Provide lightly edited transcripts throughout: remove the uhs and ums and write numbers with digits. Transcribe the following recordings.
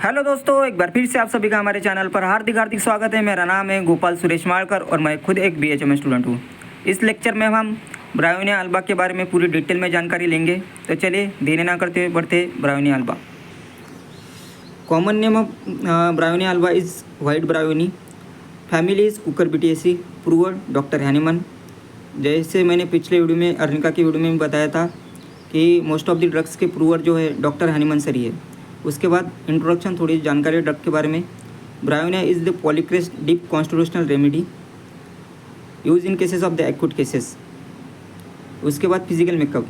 Hello दोस्तों, एक बार फिर से आप सभी का हमारे चैनल पर हार्दिक हार्दिक स्वागत है। मेरा नाम है गोपाल सुरेश मालकर और मैं खुद एक बीएचएम स्टूडेंट हूँ। इस लेक्चर में हम ब्रायोनिया अल्बा के बारे में पूरी डिटेल में जानकारी लेंगे। तो चलिए देरी ना करते हुए बढ़ते bryonia alba. Common name of bryonia alba is white bryony, family is Cucurbitaceae, prover doctor Hahnemann. जैसे मैंने पिछले वीडियो में अर्निका की वीडियो में बताया था कि मोस्ट ऑफ द ड्रग्स के प्रूवर जो है डॉक्टर हैनीमन सर ही है। उसके बाद इंट्रोडक्शन, थोड़ी जानकारी ड्रग के बारे में। Bryonia is the polycrest deep constitutional remedy use in cases of the acute cases. उसके बाद फिजिकल मेकअप।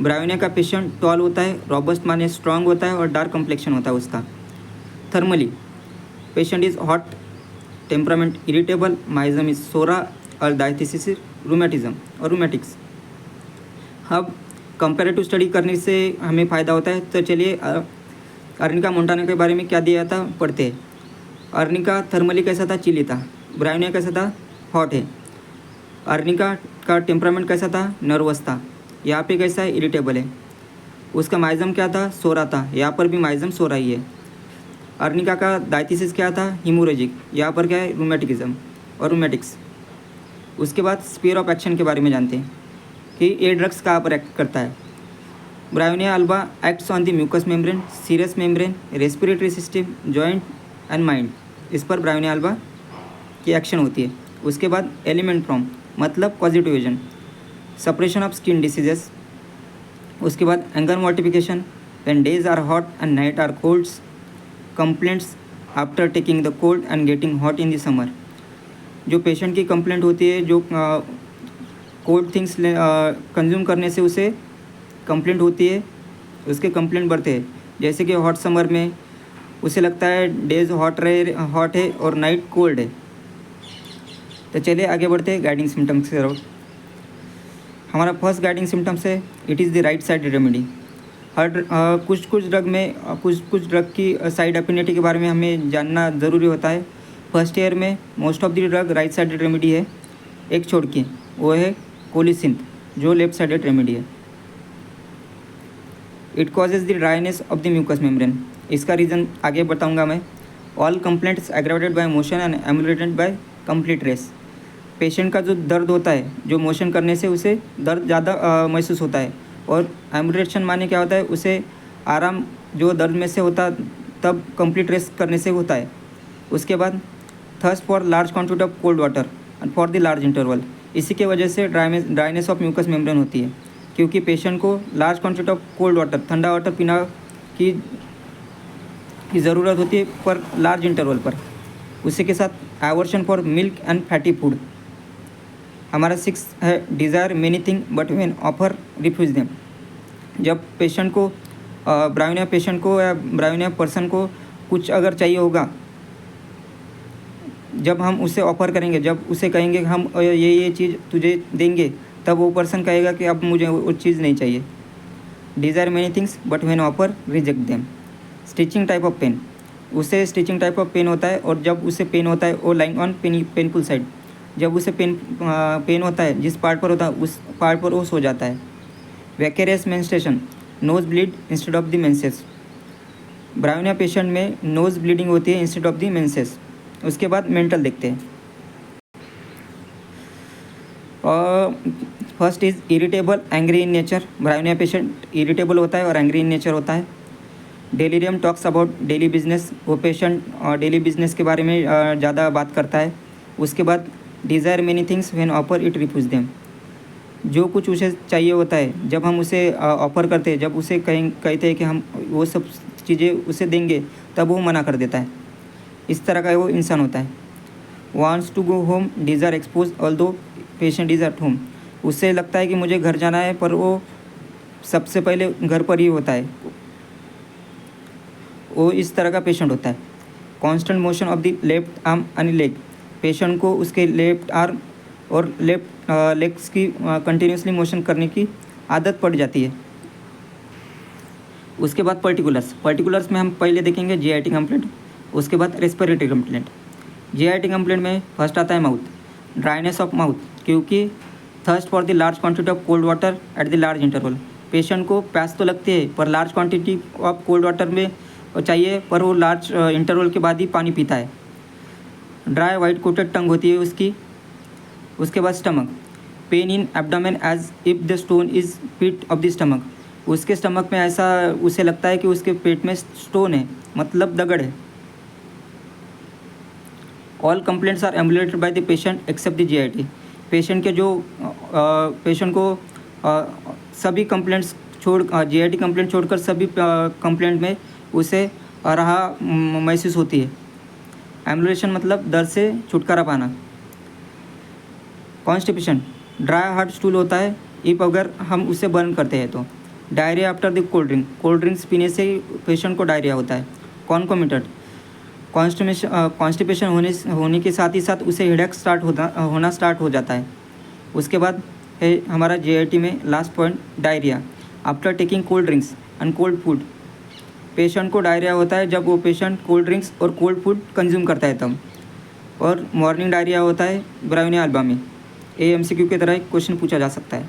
ब्रायोनिया का पेशेंट टॉल होता है, रॉबस्ट माने स्ट्रांग होता है और डार्क कम्प्लेक्शन होता है उसका। Thermally patient is hot, temperament irritable, miasm is psora और डायथिसिस रूमेटिज्म और रूमेटिक्स। अब कंपेरेटिव स्टडी करने से हमें फ़ायदा होता है। तो चलिए अर्निका मोंटाना के बारे में क्या दिया था पढ़ते हैं। अर्निका थर्मली कैसा था, चिली था। ब्रायोनिया कैसा था, हॉट है। अर्निका का टेम्परामेंट कैसा था, नर्वस था। यहाँ पे कैसा है, इरिटेबल है। उसका माइजम क्या था, सोरा था। यहाँ पर भी माइजम सोरा ही है। अर्निका का डायथिसिस क्या था, हीमोरेजिक। यहाँ पर क्या है, रूमेटिकिज्म और रूमेटिक्स। उसके बाद स्फीयर ऑफ एक्शन के बारे में जानते हैं कि ये ड्रग्स कहाँ पर एक्ट करता है। Bryonia alba acts on the mucous membrane, serous membrane, respiratory system, joint and mind. इस पर ब्रायोनिया अल्बा की एक्शन होती है। उसके बाद एलिमेंट फ्रॉम मतलब positive vision, suppression of skin diseases. उसके बाद anger mortification, when days are hot and night are colds, complaints after taking the cold and getting hot in the summer. जो patient की complaint होती है, जो cold things consume करने से उसे कंप्लेंट होती है, उसके कंप्लेंट बढ़ते हैं। जैसे कि हॉट समर में उसे लगता है डेज हॉट है और नाइट कोल्ड है। तो चलिए आगे बढ़ते हैं गाइडिंग सिम्टम्स की तरफ। हमारा फर्स्ट गाइडिंग सिम्टम्स है, it is the right side remedy. हर कुछ ड्रग में कुछ ड्रग की साइड एफिनिटी के बारे में हमें जानना ज़रूरी होता है। फर्स्ट ईयर में most of the drug right sided remedy है, एक छोड़ के, वो है कोलिसिंथ जो लेफ्ट साइडेड रेमेडी है। It causes the dryness of the mucous membrane. इसका रीज़न आगे बताऊंगा मैं। All complaints aggravated by motion and emulated by complete rest. Patient का जो दर्द होता है, जो मोशन करने से उसे दर्द ज़्यादा महसूस होता है, और एमुलेशन माने क्या होता है, उसे आराम जो दर्द में से होता तब कंप्लीट रेस्ट करने से होता है। उसके बाद thirst for large quantity of cold water and for the large interval. इसी के वजह से ड्राइनेस ऑफ म्यूकस मेम्ब्रेन होती है, क्योंकि पेशेंट को large quantity of cold water, ठंडा वाटर पीना की ज़रूरत होती है, पर लार्ज इंटरवल पर। उसी के साथ aversion for milk and fatty food. हमारा 6 है, desire many thing but when offer refuse them. जब पेशेंट को ब्रायोनिया पेशेंट को या ब्रायोनिया पर्सन को कुछ अगर चाहिए होगा, जब हम उसे ऑफ़र करेंगे, जब उसे कहेंगे हम ये चीज़ तुझे देंगे, तब वो पर्सन कहेगा कि अब मुझे वो चीज़ नहीं चाहिए। Desire many things but when offer reject them. Stitching type of pain, उसे स्टिचिंग टाइप ऑफ पेन होता है, और जब उसे पेन होता है वो लाइंग ऑन पेनफुल साइड। जब उसे पेन होता है जिस पार्ट पर होता है उस पार्ट पर वो सो जाता है। Vicarious menstruation, nose bleed instead of the menses. Bryonia patient में नोज ब्लीडिंग होती है इंस्टेड ऑफ द मेंसेस। उसके बाद मेंटल देखते हैं। First is irritable, angry in nature. Bryonia patient irritable होता है और एंग्री इन नेचर होता है। Delirium talks about daily business, वो पेशेंट डेली बिजनेस के बारे में ज़्यादा बात करता है। उसके बाद desire many things when offer it refuse them. जो कुछ उसे चाहिए होता है, जब हम उसे ऑफ़र करते हैं, जब उसे कहते हैं कि हम वो सब चीज़ें उसे देंगे, तब वो मना कर देता है। इस तरह का वो इंसान होता है। Wants to go home, desire expose although patient is at home. उससे लगता है कि मुझे घर जाना है, पर वो सबसे पहले घर पर ही होता है। वो इस तरह का पेशेंट होता है। Constant motion of the left arm and leg. Patient को उसके लेफ्ट आर्म और लेफ्ट लेग्स की कंटिन्यूसली मोशन करने की आदत पड़ जाती है। उसके बाद पर्टिकुलर्स में हम पहले देखेंगे जीआईटी कंप्लेंट, उसके बाद रेस्पिरेटरी कंप्लेंट। जीआईटी कंप्लेंट में फर्स्ट आता है माउथ, ड्राइनेस ऑफ माउथ, क्योंकि thirst for the large quantity of cold water at the large interval. Patient को प्यास तो लगती है, पर large quantity of cold water में और चाहिए, पर वो लार्ज इंटरवल के बाद ही पानी पीता है। ड्राई वाइट कोटेड टंग होती है उसकी। उसके बाद stomach, pain in abdomen as if the stone is pit of the stomach. उसके स्टमक में ऐसा उसे लगता है कि उसके पेट में स्टोन है, मतलब दगड़ है। All complaints are ambulated by the patient except the GIT। Patient के जो पेशेंट को सभी कंप्लेंट्स छोड़ GIT कंप्लेंट छोड़कर सभी कंप्लेंट में उसे राहत महसूस होती है। एम्बुलेशन मतलब दर्द से छुटकारा पाना। कॉन्स्टिपेशन, ड्राई हार्ड स्टूल होता है इफ अगर हम उसे बर्न करते हैं तो। Diarrhoea after the cold drink, cold drinks पीने से पेशेंट को डायरिया होता है। कॉन्कोमिटेंट, कॉन्स्टिपेशन होने के साथ ही साथ उसे हेडेक होना स्टार्ट हो जाता है। उसके बाद है हमारा GIT में last point, diarrhoea after taking cold drinks and cold food. Patient को डायरिया होता है जब वो पेशेंट कोल्ड ड्रिंक्स और कोल्ड फूड कंज्यूम करता है तब। और मॉर्निंग डायरिया होता है ब्रायोनिया अल्बा में। MCQ की तरह एक क्वेश्चन पूछा जा सकता है।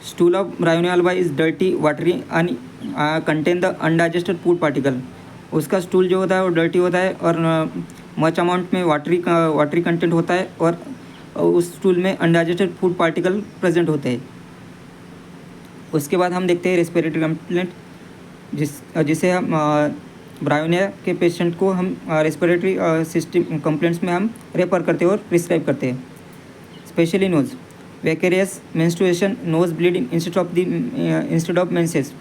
Stool of bryonia alba is dirty, watery and contain the undigested food particle. उसका स्टूल जो होता है वो डर्टी होता है और मच अमाउंट में वाटरी कंटेंट होता है और उस स्टूल में अनडाइजेस्टेड फूड पार्टिकल प्रेजेंट होते हैं। उसके बाद हम देखते हैं रेस्पिरेटरी कंप्लेंट, जिसे हम ब्रायोनिया के पेशेंट को हम रेस्पिरेटरी सिस्टम कंप्लेंट्स में हम रेफर करते हैं और प्रिस्क्राइब करते हैं। Specially nose, vicarious, menstruation, nose bleeding instead of menses.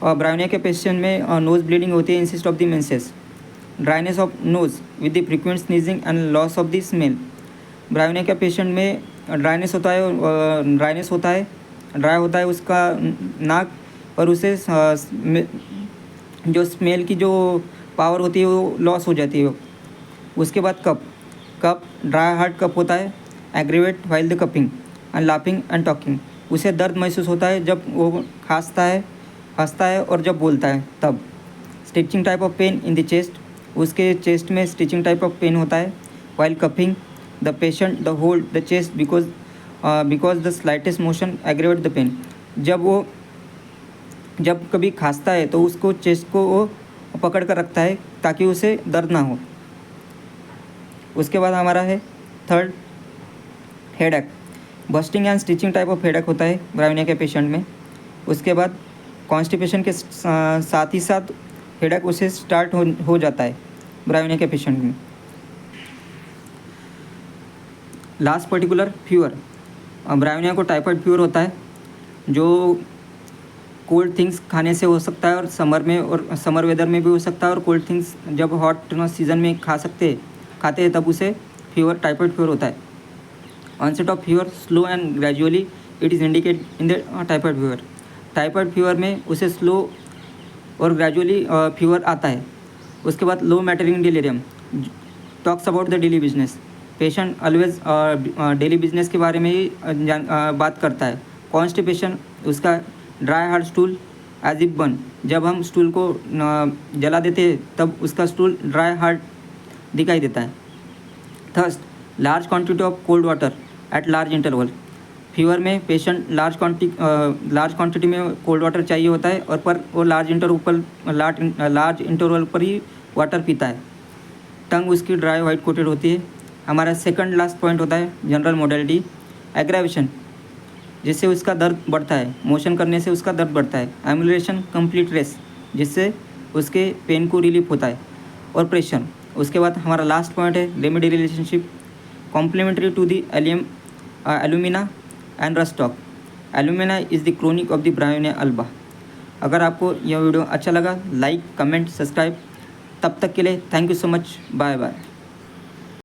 Bryonia के पेशेंट में नोज ब्लीडिंग होती है instead of the menses. Dryness of nose with the frequent sneezing and loss of the smell. Bryonia के patient में dryness होता है, dry होता है उसका नाक और उसे जो स्मेल की जो पावर होती है वो लॉस हो जाती है। उसके बाद कप ड्राई हार्ड कप होता है, aggravate while the cupping and laughing and talking. उसे दर्द महसूस होता है जब वो हंसता है और जब बोलता है तब। Stitching type of pain in the chest, उसके चेस्ट में स्टिचिंग टाइप ऑफ पेन होता है। While coughing the patient the hold the chest because the slightest motion aggravate the pain. जब कभी खांसता है तो उसको चेस्ट को वो पकड़ कर रखता है ताकि उसे दर्द ना हो। उसके बाद हमारा है third, headache. Bursting and stitching type of headache होता है ब्रायोनिया के पेशेंट में। उसके बाद कॉन्स्टिपेशन के साथ ही साथ हेडेक उसे स्टार्ट हो जाता है ब्रायोनिया के पेशेंट में। Last particular, fever. ब्रायोनिया को टाइफाइड फीवर होता है जो कोल्ड थिंग्स खाने से हो सकता है और समर वेदर में भी हो सकता है। और कोल्ड थिंग्स जब हॉट सीज़न में खाते हैं तब उसे टाइफाइड फीवर होता है। Onset of fever slow and gradually it is indicate in the typhoid fever. Typhoid fever में उसे स्लो और ग्रेजुअली फीवर आता है। उसके बाद low muttering delirium talks about the daily business. Patient always daily business के बारे में ही बात करता है। कॉन्स्टिपेशन, उसका dry hard stool as if burn. जब हम स्टूल को जला देते हैं तब उसका स्टूल ड्राई हार्ड दिखाई देता है। Thirst, large quantity of cold water at large interval. Fever में पेशेंट लार्ज क्वांटिटी में कोल्ड वाटर चाहिए होता है और पर वो लार्ज इंटरवल पर ही वाटर पीता है। टंग उसकी ड्राई वाइट कोटेड होती है। हमारा सेकंड लास्ट पॉइंट होता है जनरल मोडेलिटी, एग्रावेशन, जिससे उसका दर्द बढ़ता है। मोशन करने से उसका दर्द बढ़ता है। एम्युलेशन, कंप्लीट रेस्ट, जिससे उसके पेन को रिलीफ होता है। और प्रेशर। उसके बाद हमारा लास्ट पॉइंट है remedy relationship, complementary to the Alumina and Rhus tox. Alumina is the chronic of the Bryonia alba. अगर आपको यह वीडियो अच्छा लगा, लाइक, कमेंट, सब्सक्राइब। तब तक के लिए thank you so much, bye bye.